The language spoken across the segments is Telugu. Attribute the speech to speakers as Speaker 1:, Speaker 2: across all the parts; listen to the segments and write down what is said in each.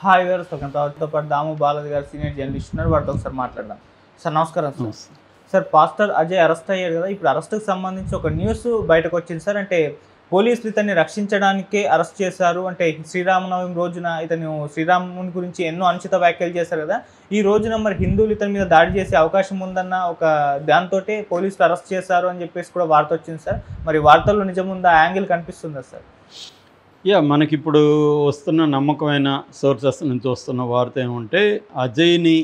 Speaker 1: హాయ్ గారు తో పాటు దాము బాలాజీ గారు సీనియర్ జర్నలిస్ట్ ఉన్నారు. వాటితో ఒకసారి మాట్లాడదాం. సార్ నమస్కారం sir. Sir pastor Ajay arrest అయ్యారు కదా, ఇప్పుడు అరెస్ట్కి సంబంధించి ఒక న్యూస్ బయటకు వచ్చింది సార్. అంటే పోలీసులు ఇతన్ని రక్షించడానికే అరెస్ట్ చేశారు. అంటే శ్రీరామనవమి రోజున ఇతను శ్రీరాముని గురించి ఎన్నో అనుచిత వ్యాఖ్యలు చేశారు కదా, ఈ రోజున మరి హిందువులు ఇతని మీద దాడి చేసే అవకాశం ఉందన్న ఒక దాంతో పోలీసులు అరెస్ట్ చేశారు అని చెప్పేసి కూడా వార్త వచ్చింది సార్. మరి వార్తల్లో నిజముందా, యాంగిల్ కనిపిస్తుందా సార్?
Speaker 2: మనకిప్పుడు వస్తున్న నమ్మకమైన సోర్సెస్ నుంచి వస్తున్న వార్త ఏమంటే అజయ్ని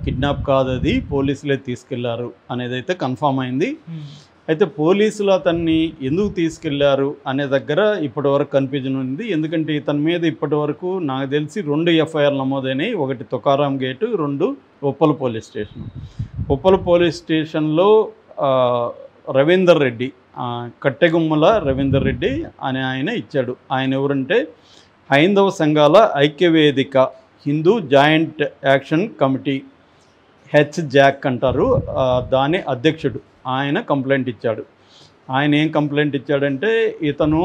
Speaker 2: కిడ్నాప్ కాదు, అది పోలీసులే తీసుకెళ్లారు అనేది అయితే కన్ఫామ్ అయింది. అయితే పోలీసులు అతన్ని ఎందుకు తీసుకెళ్లారు అనే దగ్గర ఇప్పటివరకు కన్ఫ్యూజన్ ఉంది. ఎందుకంటే ఇతని మీద ఇప్పటివరకు నాకు తెలిసి 2 ఎఫ్ఐఆర్ నమోదైనాయి. ఒకటి Tukaram gate, 2 Uppal police station. Uppal police స్టేషన్లో రవీందర్ రెడ్డి, కట్టెగుమ్మల రవీందర్ రెడ్డి అనే ఆయన ఇచ్చాడు. ఆయన ఎవరంటే హైందవ సంఘాల ఐక్యవేదిక హిందూ జాయింట్ యాక్షన్ కమిటీ, హెచ్జాక్ అంటారు, దాని అధ్యక్షుడు. ఆయన కంప్లైంట్ ఇచ్చాడు. ఆయన ఏం కంప్లైంట్ ఇచ్చాడంటే ఇతను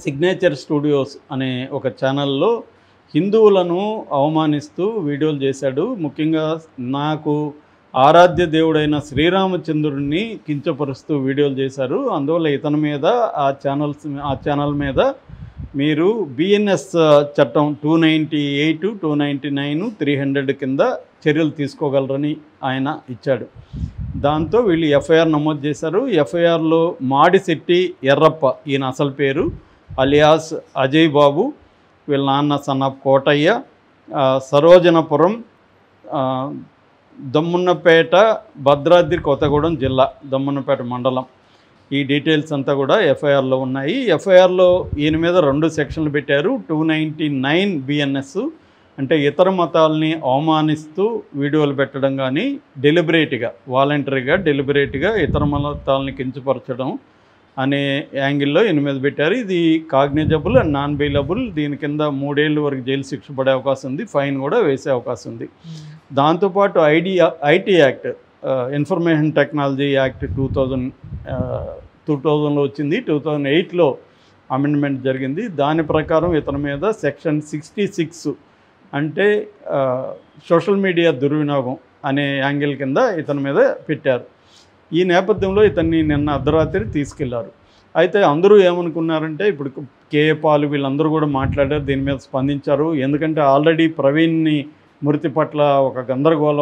Speaker 2: సిగ్నేచర్ స్టూడియోస్ అనే ఒక ఛానల్లో హిందువులను అవమానిస్తూ వీడియోలు చేశాడు. ముఖ్యంగా నాకు ఆరాధ్య దేవుడైన శ్రీరామచంద్రుడిని కించపరుస్తూ వీడియోలు చేశారు. అందువల్ల ఇతని మీద ఆ ఛానల్ మీద మీరు బిఎన్ఎస్ చట్టం 298, 299, 300 కింద చర్యలు తీసుకోగలరని ఆయన ఇచ్చాడు. దాంతో వీళ్ళు ఎఫ్ఐఆర్ నమోదు చేశారు. ఎఫ్ఐఆర్లో మాడిశెట్టి ఎర్రప్ప, ఈయన అసలు పేరు, అలియాస్ అజయ్ బాబు, వీళ్ళ నాన్న సన్నాఫ్ కోటయ్య, సరోజనపురం, దమ్మున్నపేట, భద్రాద్రి కొత్తగూడెం జిల్లా, దమ్మున్నపేట మండలం. ఈ డీటెయిల్స్ అంతా కూడా ఎఫ్ఐఆర్లో ఉన్నాయి. ఎఫ్ఐఆర్లో ఈయన మీద 2 సెక్షన్లు పెట్టారు. 299 బిఎన్ఎస్ అంటే ఇతర మతాలని అవమానిస్తూ వీడియోలు పెట్టడం కానీ, డెలిబరేట్గా వాలంటరీగా డెలిబరేట్గా ఇతర మతాలని కించపరచడం అనే యాంగిల్లో ఈయన మీద పెట్టారు. ఇది కాగ్నిజబుల్ అండ్ నాన్ బెయిలబుల్. దీని కింద 3 ఏళ్ళ వరకు జైలు శిక్ష పడే అవకాశం ఉంది, ఫైన్ కూడా వేసే అవకాశం ఉంది. దాంతోపాటు IT act, information technology act 2000లో వచ్చింది. 2008లో అమెండ్మెంట్ జరిగింది. దాని ప్రకారం ఇతని మీద సెక్షన్ 66 అంటే సోషల్ మీడియా దుర్వినియోగం అనే యాంగిల్ కింద ఇతని మీద పెట్టారు. ఈ నేపథ్యంలో ఇతన్ని నిన్న అర్ధరాత్రి తీసుకెళ్లారు. అయితే అందరూ ఏమనుకున్నారంటే, ఇప్పుడు కేఏ పాల్ వీళ్ళందరూ కూడా మాట్లాడారు, దీని మీద స్పందించారు. ఎందుకంటే ఆల్రెడీ ప్రవీణ్ని మృతి పట్ల ఒక గందరగోళ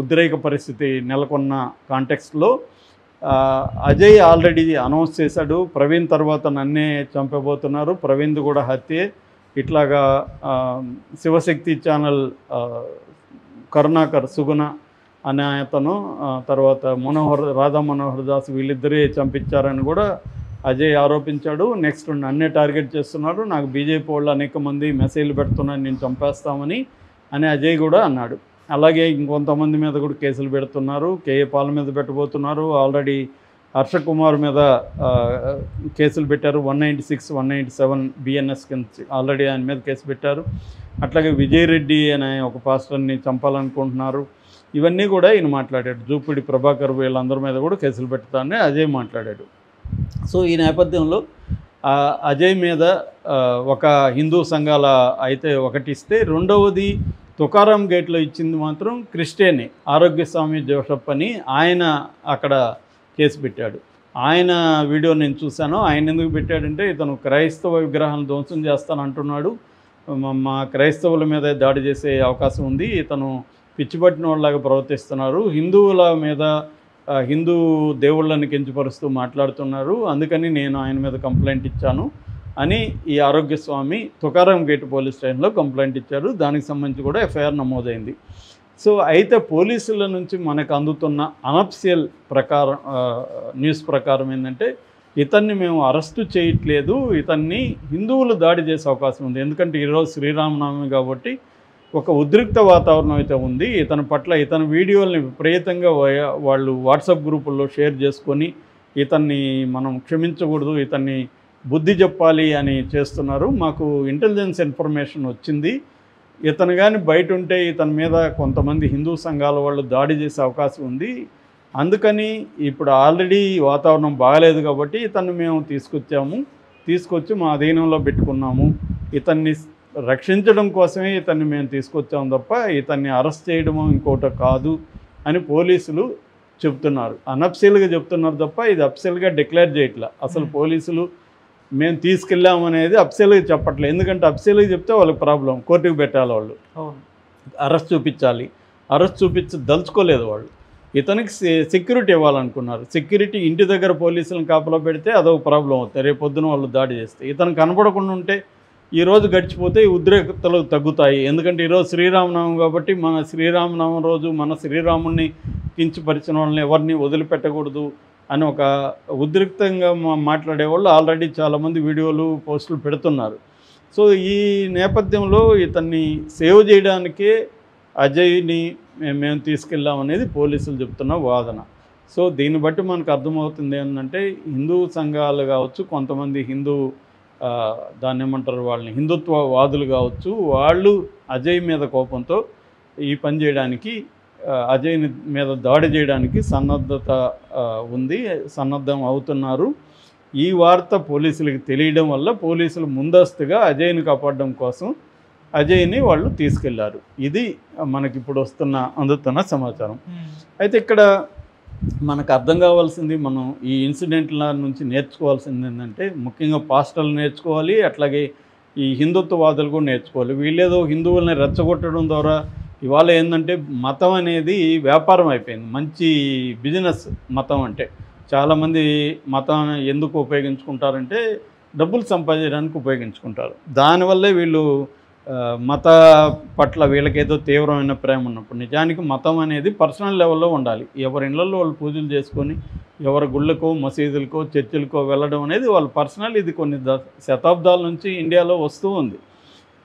Speaker 2: ఉద్రేక పరిస్థితి నెలకొన్న కాంటెక్స్ట్లో అజయ్ ఆల్రెడీ అనౌన్స్ చేశాడు, ప్రవీణ్ తర్వాత నన్నే చంపబోతున్నారు, ప్రవీణ్ది కూడా హత్యే. ఇట్లాగా శివశక్తి ఛానల్ కరుణాకర్ సుగుణ అనే అతను, తర్వాత రాధా మనోహర్ దాస్, వీళ్ళిద్దరే చంపించారని కూడా అజయ్ ఆరోపించాడు. నెక్స్ట్ నన్నే టార్గెట్ చేస్తున్నారు, నాకు బీజేపీ వాళ్ళు అనేక మంది మెసేజ్లు పెడుతున్నారు, నేను చంపేస్తామని అని అజయ్ కూడా అన్నాడు. అలాగే ఇంకొంతమంది మీద కూడా కేసులు పెడుతున్నారు. కేఏ పాల్ మీద పెట్టబోతున్నారు. ఆల్రెడీ హర్ష కుమార్ మీద కేసులు పెట్టారు. 196, 197 బిఎన్ఎస్ కింద ఆల్రెడీ ఆయన మీద కేసు పెట్టారు. అట్లాగే విజయ్ రెడ్డి అనే ఒక పాస్టర్ని చంపాలనుకుంటున్నారు. ఇవన్నీ కూడా ఈయన మాట్లాడాడు. జూపిడి ప్రభాకర్ వీళ్ళందరి మీద కూడా కేసులు పెడతానని అజయ్ మాట్లాడాడు. సో ఈ నేపథ్యంలో అజయ్ మీద ఒక హిందూ సంఘాల అయితే ఒకటి ఇస్తే, రెండవది తుకారాం గేట్లో ఇచ్చింది మాత్రం క్రిస్టియన్ ఆరోగ్యస్వామి జోసఫ్ అని, ఆయన అక్కడ కేసు పెట్టాడు. ఆయన వీడియో నేను చూశాను. ఆయన ఎందుకు పెట్టాడంటే, ఇతను క్రైస్తవ విగ్రహాలను ధ్వంసం చేస్తానంటున్నాడు, మా క్రైస్తవుల మీద దాడి చేసే అవకాశం ఉంది, ఇతను పిచ్చిపట్టిన వాళ్ళలాగా ప్రవర్తిస్తున్నారు, హిందువుల మీద హిందూ దేవుళ్ళని కించపరుస్తూ మాట్లాడుతున్నారు, అందుకని నేను ఆయన మీద కంప్లైంట్ ఇచ్చాను అని ఈ ఆరోగ్యస్వామి తుకారాం గేట్ పోలీస్ స్టేషన్లో కంప్లైంట్ ఇచ్చారు. దానికి సంబంధించి కూడా ఎఫ్ఐఆర్ నమోదైంది. సో అయితే పోలీసుల నుంచి మనకు అందుతున్న అనఫిషియల్ ప్రకారం న్యూస్ ప్రకారం ఏంటంటే, ఇతన్ని మేము అరెస్టు చేయట్లేదు, ఇతన్ని హిందువులు దాడి చేసే అవకాశం ఉంది. ఎందుకంటే ఈరోజు శ్రీరామనవమి కాబట్టి ఒక ఉద్రిక్త వాతావరణం అయితే ఉంది. ఇతని పట్ల ఇతని వీడియోల్ని విపరీతంగా వాళ్ళు వాట్సాప్ గ్రూపుల్లో షేర్ చేసుకొని ఇతన్ని మనం క్షమించకూడదు, ఇతన్ని బుద్ధి చెప్పాలి అని చేస్తున్నారు. మాకు ఇంటెలిజెన్స్ ఇన్ఫర్మేషన్ వచ్చింది, ఇతను కానీ బయట ఉంటే ఇతని మీద కొంతమంది హిందూ సంఘాల వాళ్ళు దాడి చేసే అవకాశం ఉంది, అందుకని ఇప్పుడు ఆల్రెడీ వాతావరణం బాగలేదు కాబట్టి ఇతన్ని మేము తీసుకొచ్చి మా అధీనంలో పెట్టుకున్నాము, ఇతన్ని రక్షించడం కోసమే ఇతన్ని మేము తీసుకొచ్చాం తప్ప ఇతన్ని అరెస్ట్ చేయడము ఇంకోటి కాదు అని పోలీసులు చెప్తున్నారు. అనఫ్సిల్గా చెప్తున్నారు తప్ప ఇది అఫ్సిల్గా డిక్లేర్ చేయట్లా. అసలు పోలీసులు మేము తీసుకెళ్ళామనేది అఫ్సిల్గా చెప్పట్లేదు. ఎందుకంటే అఫ్సిల్గా చెప్తే వాళ్ళకి ప్రాబ్లం, కోర్టుకు పెట్టాలి, వాళ్ళు అరెస్ట్ చూపించాలి. అరెస్ట్ దలుచుకోలేదు వాళ్ళు. ఇతనికి సెక్యూరిటీ ఇవ్వాలనుకున్నారు. సెక్యూరిటీ ఇంటి దగ్గర పోలీసులను కాపలా పెడితే అదొక ప్రాబ్లం అవుతుంది. రేపు పొద్దున వాళ్ళు దాడి చేస్తే ఇతను కనపడకుండా ఉంటే ఈరోజు గడిచిపోతే ఈ ఉద్రేకతలు తగ్గుతాయి. ఎందుకంటే ఈరోజు శ్రీరామనవమి కాబట్టి మన శ్రీరామనవమి రోజు మన శ్రీరాముడిని కించపరిచిన వాళ్ళని ఎవరిని వదిలిపెట్టకూడదు అని ఒక ఉద్రిక్తంగా మాట్లాడేవాళ్ళు ఆల్రెడీ చాలామంది వీడియోలు పోస్టులు పెడుతున్నారు. సో ఈ నేపథ్యంలో ఇతన్ని సేవ్ చేయడానికే అజయ్ని మేము తీసుకెళ్ళామనేది పోలీసులు చెప్తున్న వాదన. సో దీన్ని బట్టి మనకు అర్థమవుతుంది ఏంటంటే హిందూ సంఘాలు కావచ్చు, కొంతమంది హిందూ దాన్ని ఏమంటారు వాళ్ళని హిందుత్వవాదులు కావచ్చు, వాళ్ళు అజయ్ మీద కోపంతో ఈ పని చేయడానికి, అజయ్ మీద దాడి చేయడానికి సన్నద్ధం అవుతున్నారు. ఈ వార్త పోలీసులకు తెలియడం వల్ల పోలీసులు ముందస్తుగా అజయ్ని కాపాడడం కోసం అజయ్ని వాళ్ళు తీసుకెళ్లారు. ఇది మనకిప్పుడు అందుతున్న సమాచారం. అయితే ఇక్కడ మనకు అర్థం కావాల్సింది, మనం ఈ ఇన్సిడెంట్ల నుంచి నేర్చుకోవాల్సింది ఏంటంటే ముఖ్యంగా పాస్టర్లు నేర్చుకోవాలి, అట్లాగే ఈ హిందుత్వవాదులు కూడా నేర్చుకోవాలి. వీళ్ళేదో హిందువుల్ని రెచ్చగొట్టడం ద్వారా ఇవాళ ఏంటంటే మతం అనేది వ్యాపారం అయిపోయింది. మంచి బిజినెస్ మతం అంటే. చాలామంది మతాన్ని ఎందుకు ఉపయోగించుకుంటారంటే డబ్బులు సంపాదించడానికి ఉపయోగించుకుంటారు. దానివల్లే వీళ్ళు మత పట్ల వీళ్ళకేదో తీవ్రమైన ప్రేమ ఉన్నప్పుడు, నిజానికి మతం అనేది పర్సనల్ లెవెల్లో ఉండాలి. ఎవరి ఇళ్లలో వాళ్ళు పూజలు చేసుకొని ఎవరి గుళ్ళకో మసీదులకో చర్చిలకో వెళ్ళడం అనేది వాళ్ళ పర్సనల్. ఇది కొన్ని శతాబ్దాల నుంచి ఇండియాలో వస్తూ ఉంది.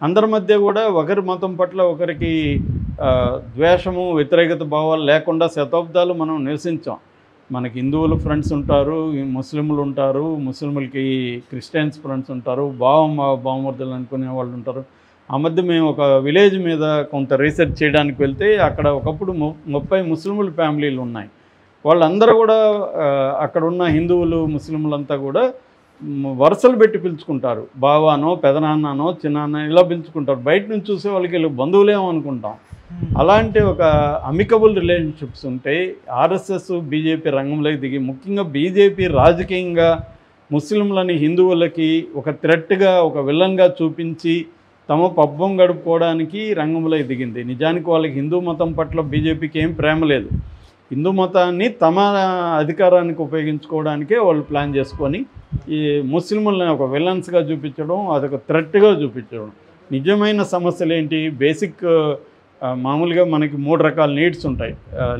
Speaker 2: అందరి మధ్య కూడా ఒకరి మతం పట్ల ఒకరికి ద్వేషము వ్యతిరేకత భావాలు లేకుండా శతాబ్దాలు మనం నివసించాం. మనకి హిందువులు ఫ్రెండ్స్ ఉంటారు, ముస్లింలు ఉంటారు, ముస్లింలకి క్రిస్టియన్స్ ఫ్రెండ్స్ ఉంటారు, బావమర్దులు అనుకునే వాళ్ళు ఉంటారు. ఆ మధ్య మేము ఒక విలేజ్ మీద కొంత రీసెర్చ్ చేయడానికి వెళ్తే అక్కడ ఒకప్పుడు 30 ముస్లింల ఫ్యామిలీలు ఉన్నాయి. వాళ్ళందరూ కూడా అక్కడ ఉన్న హిందువులు ముస్లింలంతా కూడా వరుసలు పెట్టి పిలుచుకుంటారు. బావానో పెదనాన్ననో చిన్నాన్న ఇలా పిలుచుకుంటారు. బయట నుంచి చూసే వాళ్ళకి వీళ్ళు బంధువులేమో అనుకుంటాం. అలాంటి ఒక అమికబుల్ రిలేషన్షిప్స్ ఉంటాయి. ఆర్ఎస్ఎస్ బీజేపీ రంగంలోకి దిగి, ముఖ్యంగా బీజేపీ రాజకీయంగా ముస్లింలని హిందువులకి ఒక థ్రెట్గా, ఒక విలన్గా చూపించి తమ పబ్బం గడుపుకోవడానికి రంగంలోకి దిగింది. నిజానికి వాళ్ళకి హిందూ మతం పట్ల బీజేపీకి ఏం ప్రేమ లేదు. హిందూ మతాన్ని తమ అధికారానికి ఉపయోగించుకోవడానికే వాళ్ళు ప్లాన్ చేసుకొని ఈ ముస్లింలని ఒక విలన్స్గా చూపించడం, అదొక థ్రెట్గా చూపించడం. నిజమైన సమస్యలు ఏంటి? బేసిక్ మామూలుగా మనకి 3 రకాల నీడ్స్ ఉంటాయి.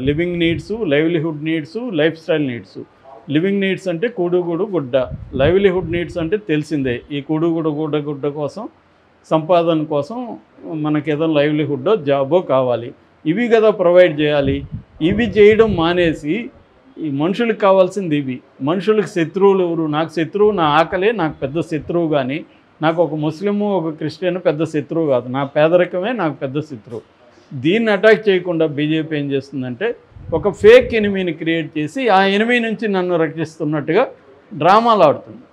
Speaker 2: Living needs, livelihood needs, life style needs. Living needs అంటే కూడుగుడు గుడ్డ. లైవ్లీహుడ్ నీడ్స్ అంటే తెలిసిందే, ఈ కూడుగుడు గుడ్డ కోసం, సంపాదన కోసం మనకి ఏదో లైవ్లీహుడ్డో జాబో కావాలి. ఇవి కదా ప్రొవైడ్ చేయాలి. ఇవి చేయడం మానేసి ఈ మనుషులకు కావాల్సింది ఇవి. మనుషులకు శత్రువులు ఎవరు? నాకు శత్రువు నా ఆకలే నాకు పెద్ద శత్రువు, కానీ నాకు ఒక ముస్లిము ఒక క్రిస్టియన్ పెద్ద శత్రువు కాదు. నా పేదరికమే నాకు పెద్ద శత్రువు. దీన్ని అటాక్ చేయకుండా బీజేపీ ఏం చేస్తుందంటే ఒక ఫేక్ ఎనిమీని క్రియేట్ చేసి ఆ ఎనిమీ నుంచి నన్ను రక్షిస్తున్నట్టుగా డ్రామాలు ఆడుతుంది.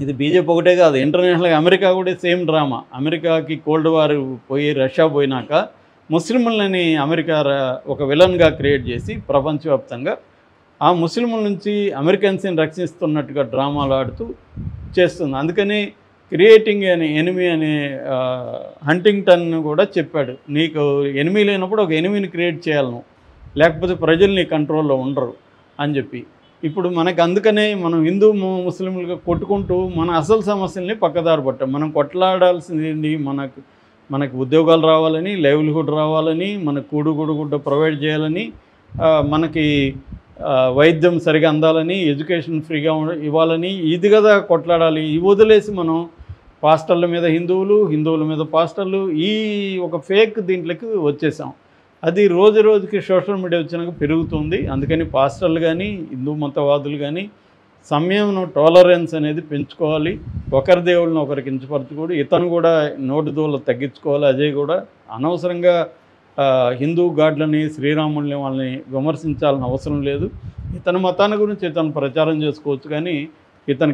Speaker 2: ఇది బీజేపీ ఒకటే కాదు, ఇంటర్నేషనల్గా అమెరికా కూడా సేమ్ డ్రామా. అమెరికాకి కోల్డ్ వార్ పోయి రష్యా పోయినాక ముస్లింలని అమెరికా ఒక విలన్గా క్రియేట్ చేసి ప్రపంచవ్యాప్తంగా ఆ ముస్లింల నుంచి అమెరికన్స్ని రక్షిస్తున్నట్టుగా డ్రామాలు ఆడుతూ చేస్తుంది. అందుకని క్రియేటింగ్ అని ఎనిమీ అనే హంటింగ్టన్ కూడా చెప్పాడు, నీకు ఎనిమీ లేనప్పుడు ఒక ఎనిమీని క్రియేట్ చేయాలను, లేకపోతే ప్రజలు నీ కంట్రోల్లో ఉండరు అని చెప్పి. ఇప్పుడు మనకు అందుకనే మనం హిందూ ముస్లింలుగా కొట్టుకుంటూ మన అసలు సమస్యల్ని పక్కదారి పట్టాం. మనం కొట్లాడాల్సింది మనకు ఉద్యోగాలు రావాలని, లైవ్లీహుడ్ రావాలని, మనకు కూడుగుడ్డ ప్రొవైడ్ చేయాలని, మనకి వైద్యం సరిగా అందాలని, ఎడ్యుకేషన్ ఫ్రీగా ఇవ్వాలని, ఇది కదా కొట్లాడాలి. ఇవి వదిలేసి మనం పాస్టర్ల మీద హిందువుల మీద పాస్టర్లు, ఈ ఒక ఫేక్ దీంట్లోకి వచ్చేసాం. అది రోజు రోజుకి సోషల్ మీడియా వచ్చినాక పెరుగుతుంది. అందుకని పాస్టర్లు కానీ హిందూ మతవాదులు కానీ సంయమనం, టాలరెన్స్ అనేది పెంచుకోవాలి. ఒకరి దేవుళ్ళని ఒకరికి కించపరచకూడదు. ఇతను కూడా నోటి దూల తగ్గించుకోవాలి. అజయ్ కూడా అనవసరంగా హిందూ గాడ్లని, శ్రీరాముల్ని వాళ్ళని విమర్శించాలని అవసరం లేదు. ఇతని మతాన్ని గురించి ఇతను ప్రచారం చేసుకోవచ్చు, కానీ ఇతను